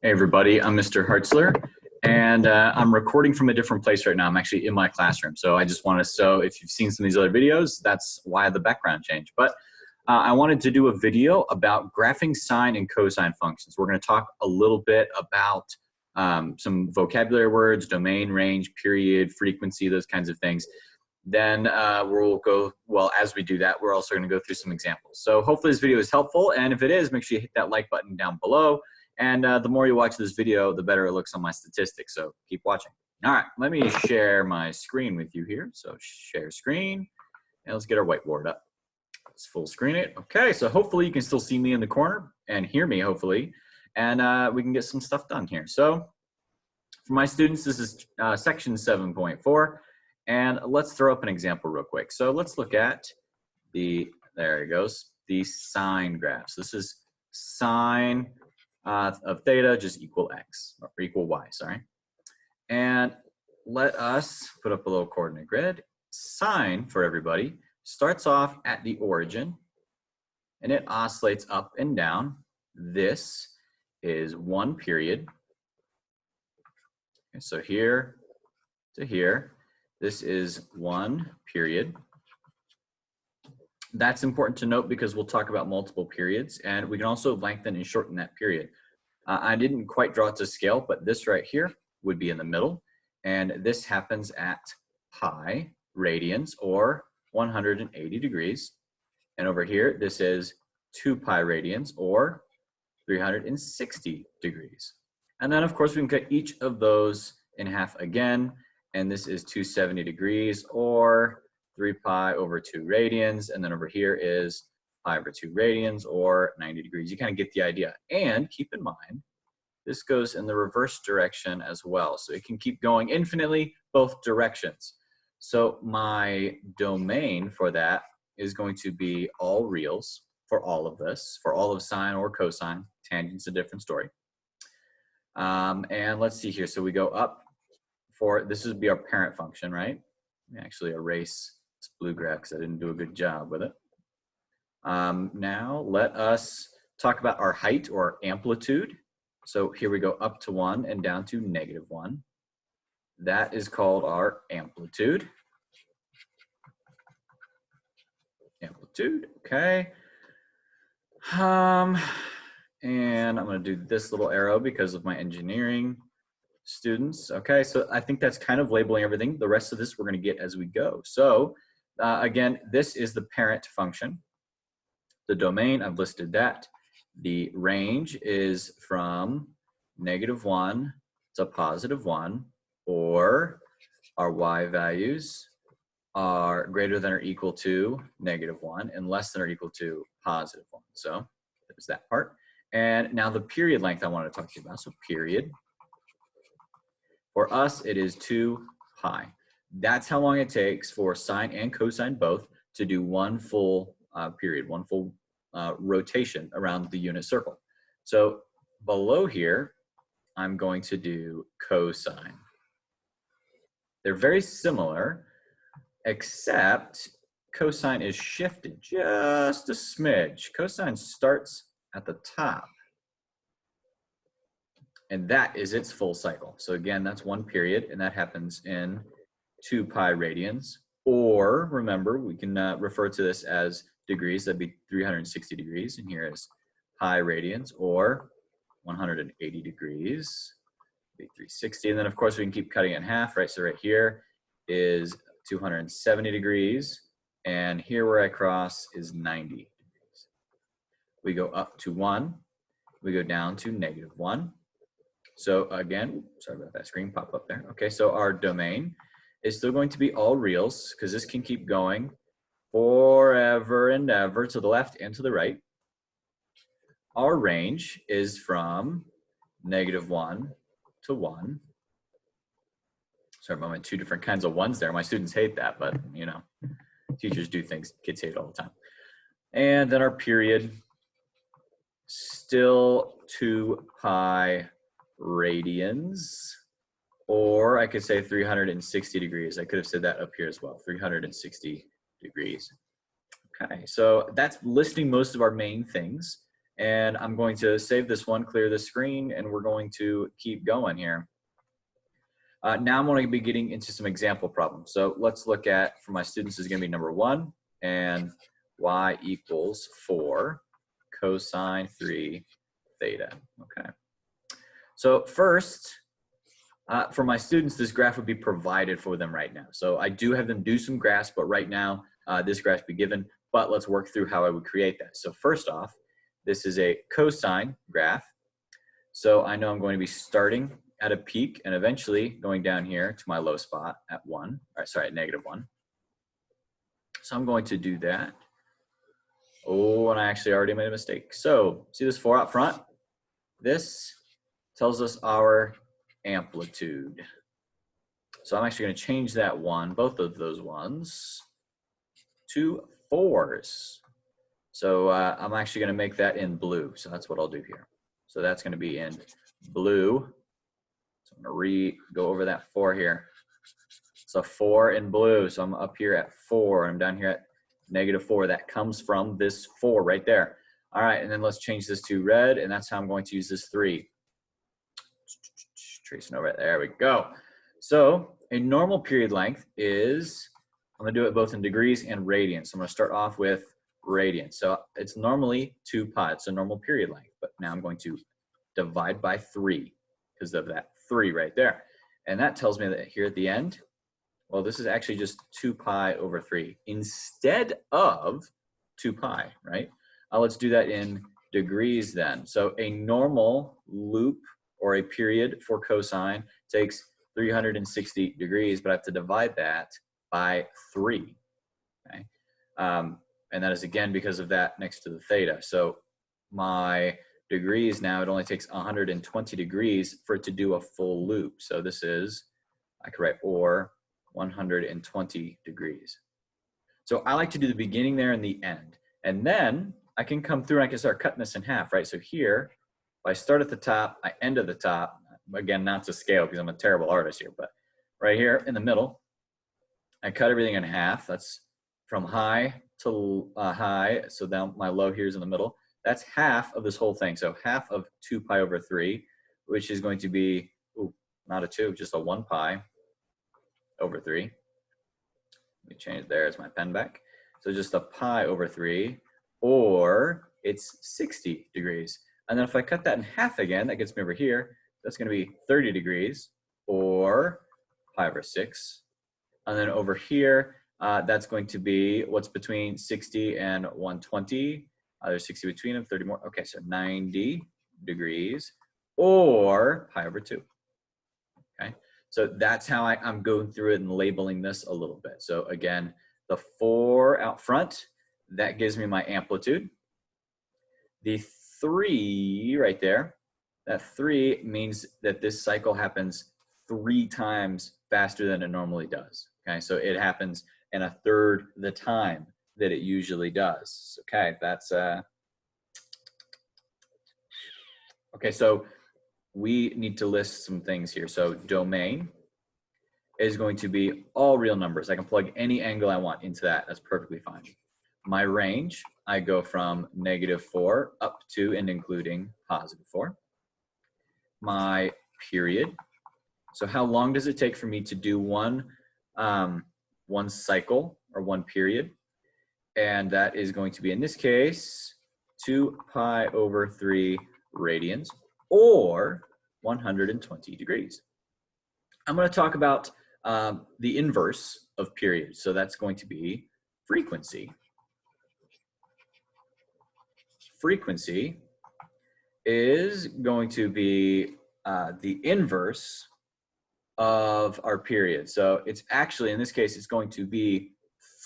Hey everybody, I'm Mr. Hartzler, and I'm recording from a different place right now. I'm actually in my classroom, so I just want to, so if you've seen some of these other videos, that's why the background changed. But I wanted to do a video about graphing sine and cosine functions. We're going to talk a little bit about some vocabulary words, domain, range, period, frequency, those kinds of things. Then we'll go, well, as we do that, we're also going to go through some examples. So hopefully this video is helpful, and if it is, make sure you hit that like button down below. And the more you watch this video, the better it looks on my statistics, so keep watching. All right, let me share my screen with you here. So share screen, and let's get our whiteboard up. Let's full screen it. Okay, so hopefully you can still see me in the corner and hear me, hopefully, and we can get some stuff done here. So for my students, this is section 7.4, and let's throw up an example real quick. So let's look at there it goes, the sine graphs. This is sine of theta just equal x, or equal y, sorry. And let us put up a little coordinate grid. Sine, for everybody, starts off at the origin, and it oscillates up and down. This is one period. Okay, so here to here, this is one period. That's important to note because we'll talk about multiple periods, and we can also lengthen and shorten that period. I didn't quite draw it to scale, but this right here would be in the middle, and this happens at pi radians, or 180 degrees. And over here, this is 2 pi radians, or 360 degrees. And then, of course, we can cut each of those in half again, and this is 270 degrees, or 3 pi over 2 radians, and then over here is pi over 2 radians, or 90 degrees. You kind of get the idea. And keep in mind, this goes in the reverse direction as well. So it can keep going infinitely both directions. So my domain for that is going to be all reals for all of this, for all of sine or cosine. Tangent's a different story. And let's see here. So we go up for, this would be our parent function, right? Let me actually erase blue graph because I didn't do a good job with it. Now let us talk about our height or amplitude. So here we go up to 1 and down to -1. That is called our amplitude. Amplitude, okay. And I'm going to do this little arrow because of my engineering students. Okay, so I think that's kind of labeling everything. The rest of this we're going to get as we go. So again, this is the parent function. The domain, I've listed that. The range is from -1 to +1, or our y values are greater than or equal to -1 and less than or equal to +1. So there's that part. And now the period length I want to talk to you about. So period. For us, it is 2 pi. That's how long it takes for sine and cosine both to do one full period, one full rotation around the unit circle. So below here, I'm going to do cosine. They're very similar, except cosine is shifted just a smidge. Cosine starts at the top, and that is its full cycle. So again, that's one period, and that happens in 2 pi radians. Or remember, we can refer to this as degrees. That'd be 360 degrees, and here is pi radians, or 180 degrees, be 360. And then of course we can keep cutting it in half, right? So right here is 270 degrees, and here where I cross is 90 degrees. We go up to 1, we go down to -1. So again, sorry about that screen pop up there. Okay, so our domain is still going to be all reals, because this can keep going forever and ever to the left and to the right. Our range is from -1 to 1. Sorry about my 2 different kinds of ones there. My students hate that, but you know, teachers do things, kids hate it all the time. And then our period, still 2 pi radians, or I could say 360 degrees. I could have said that up here as well, 360 degrees. Okay, so that's listing most of our main things. And I'm going to save this one, clear the screen, and we're going to keep going here. Now I'm going to be getting into some example problems. So let's look at, for my students, is going to be number 1, and y equals 4 cosine 3 theta. Okay. So first, for my students, this graph would be provided for them right now. So I do have them do some graphs, but right now this graph would be given, but let's work through how I would create that. So first off, this is a cosine graph. So I know I'm going to be starting at a peak and eventually going down here to my low spot at at -1. So I'm going to do that. Oh, and I actually already made a mistake. So see this 4 out front? This tells us our amplitude. So I'm actually going to change that 1, both of those ones, to 4s. So I'm actually going to make that in blue. So that's what I'll do here. So that's going to be in blue. So I'm going to go over that 4 here. So 4 in blue. So I'm up here at 4. I'm down here at -4. That comes from this 4 right there. All right, and then let's change this to red, and that's how I'm going to use this 3. Tracing over it. There we go. So a normal period length is, I'm going to do it both in degrees and radians. So I'm going to start off with radians. So it's normally 2 pi. It's a normal period length, but now I'm going to divide by 3 because of that 3 right there. And that tells me that here at the end, well, this is actually just 2 pi over 3 instead of 2 pi, right? Let's do that in degrees then. So a normal loop or a period for cosine takes 360 degrees, but I have to divide that by 3, okay? And that is again because of that next to the theta. So my degrees now, it only takes 120 degrees for it to do a full loop. So this is, I could write or 120 degrees. So I like to do the beginning there and the end. And then I can come through and I can start cutting this in half, right? So here, if I start at the top, I end at the top. Again, not to scale because I'm a terrible artist here, but right here in the middle, I cut everything in half. That's from high to high. So down my low here is in the middle. That's half of this whole thing. So half of 2 pi over 3, which is going to be, not a 2, just a 1 pi over 3. Let me change there as my pen back. So just a pi over 3, or it's 60 degrees. And then if I cut that in half again, that gets me over here. That's going to be 30 degrees, or pi over 6. And then over here, that's going to be what's between 60 and 120. There's 60 between them, 30 more. Okay, so 90 degrees, or pi over 2. Okay, so that's how I'm going through it and labeling this a little bit. So again, the 4 out front, that gives me my amplitude. The 3 right there, that 3 means that this cycle happens 3 times faster than it normally does. Okay, so it happens in 1/3 the time that it usually does. Okay, that's okay, so we need to list some things here. So domain is going to be all real numbers. I can plug any angle I want into that. That's perfectly fine. My range, I go from -4 up to and including +4. My period, so how long does it take for me to do one cycle or one period? And that is going to be, in this case, 2 pi over 3 radians, or 120 degrees. I'm going to talk about the inverse of period. So that's going to be frequency. Frequency is going to be the inverse of our period. So it's actually, in this case, it's going to be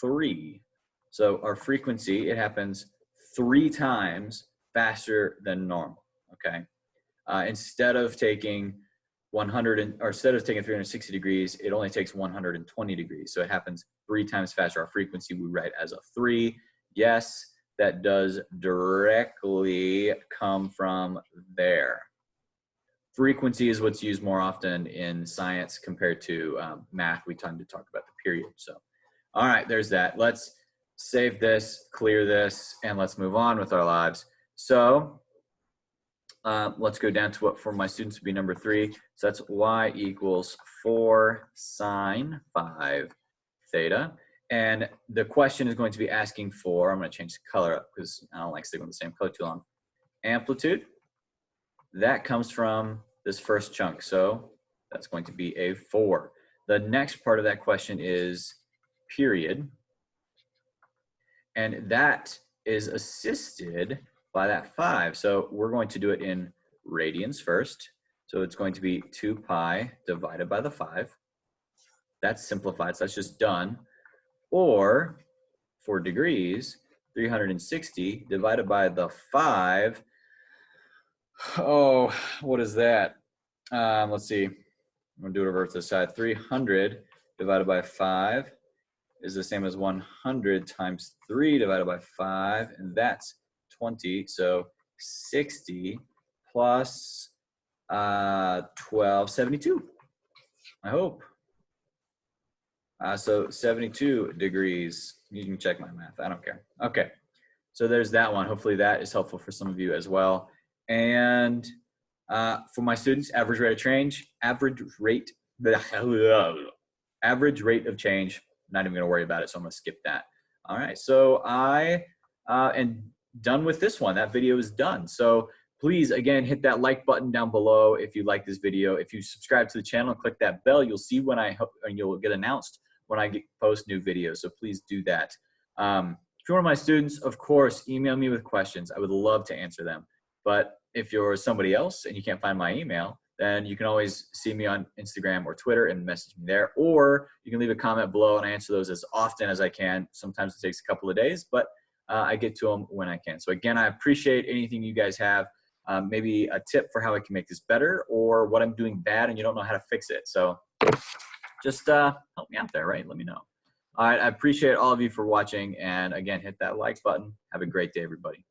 3. So our frequency, it happens 3 times faster than normal, okay? Instead of taking 360 degrees, it only takes 120 degrees. So it happens 3 times faster. Our frequency we write as a 3. Yes, that does directly come from there. Frequency is what's used more often in science compared to math. We tend to talk about the period. So, all right, there's that. Let's save this, clear this, and let's move on with our lives. So let's go down to what for my students would be number 3. So that's y equals 4 sine 5 theta. And the question is going to be asking for, I'm going to change the color up because I don't like sticking with the same color too long. Amplitude, that comes from this first chunk. So that's going to be a 4. The next part of that question is period. And that is assisted by that 5. So we're going to do it in radians first. So it's going to be 2 pi divided by the 5. That's simplified, so that's just done. Or for degrees, 360 divided by the 5. Oh, what is that? Let's see. I'm going to do it over to the side. 300 divided by 5 is the same as 100 times 3 divided by 5, and that's 20. So 60 plus 12, 72, I hope. So 72 degrees. You can check my math. I don't care. Okay. So there's that one. Hopefully that is helpful for some of you as well. And for my students, average rate of change, average rate of change. Not even going to worry about it, so I'm going to skip that. All right, so I am done with this one. That video is done. So please, again, hit that like button down below if you like this video. If you subscribe to the channel and click that bell, you'll see when and you'll get announced when I post new videos. So please do that. If you're one of my students, of course, email me with questions. I would love to answer them. But if you're somebody else and you can't find my email, then you can always see me on Instagram or Twitter and message me there. Or you can leave a comment below and I answer those as often as I can. Sometimes it takes a couple of days, but I get to them when I can. So again, I appreciate anything you guys have. Maybe a tip for how I can make this better or what I'm doing bad and you don't know how to fix it. So just help me out there, right? Let me know. All right, I appreciate all of you for watching. And again, hit that like button. Have a great day, everybody.